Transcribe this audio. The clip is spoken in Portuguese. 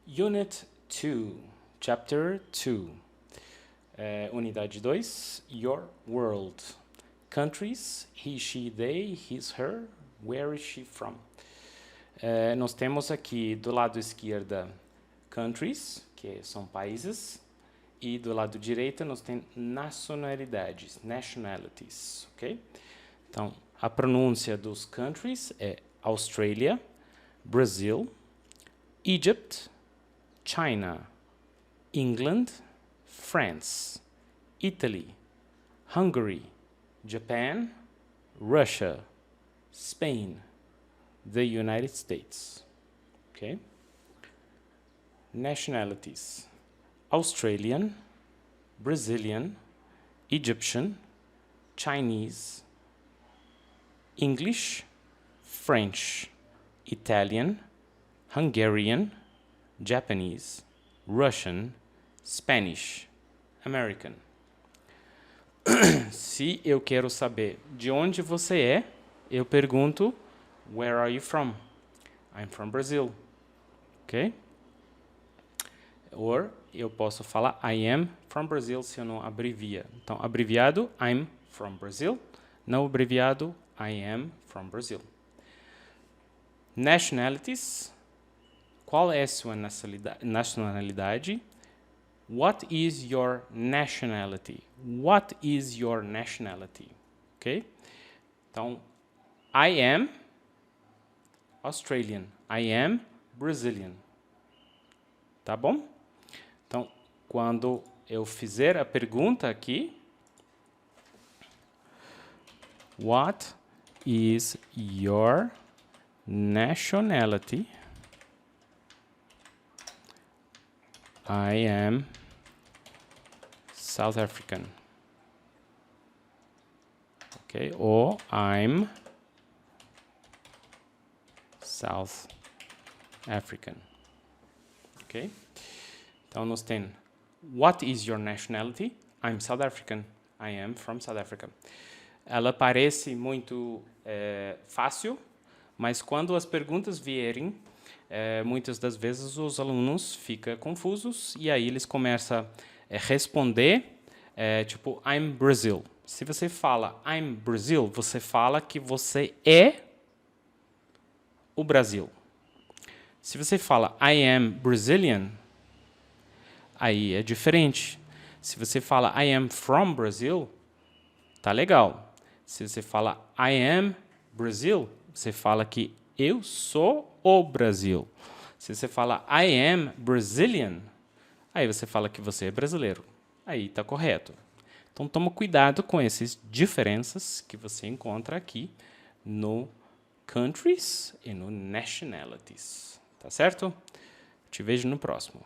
Unit 2, Chapter 2. Unidade 2, Your World. Countries, he, she, they, his, her, where is she from? Nós temos aqui do lado esquerdo countries, que são países, e do lado direito nós temos nacionalidades, nationalities, ok? Então, a pronúncia dos countries é Australia, Brazil, Egypt, China, England, France, Italy, Hungary, Japan, Russia, Spain, the United States. Okay? Nationalities: Australian, Brazilian, Egyptian, Chinese, English, French, Italian, Hungarian, Japanese, Russian, Spanish, American. Se eu quero saber de onde você é, eu pergunto, where are you from? I'm from Brazil. Ok? Or eu posso falar I am from Brazil se eu não abrevia. Então, abreviado, I'm from Brazil. Não abreviado, I am from Brazil. Nationalities. Qual é a sua nacionalidade? What is your nationality? What is your nationality? Ok? Então, I am Australian. I am Brazilian. Tá bom? Então, quando eu fizer a pergunta aqui, what is your nationality? I am South African. Okay, or I'm South African. Okay? Então, nós temos what is your nationality? I'm South African. I am from South Africa. Ela parece muito fácil, mas quando as perguntas vierem, muitas das vezes os alunos ficam confusos e aí eles começam a responder tipo, I'm Brazil. Se você fala I'm Brazil, você fala que você é o Brasil. Se você fala I am Brazilian, aí é diferente. Se você fala I am from Brazil, tá legal. Se você fala I am Brazil, você fala que eu sou o Brasil. Se você fala I am Brazilian, aí você fala que você é brasileiro. Aí está correto. Então, toma cuidado com essas diferenças que você encontra aqui no countries e no nationalities. Tá certo? Te vejo no próximo.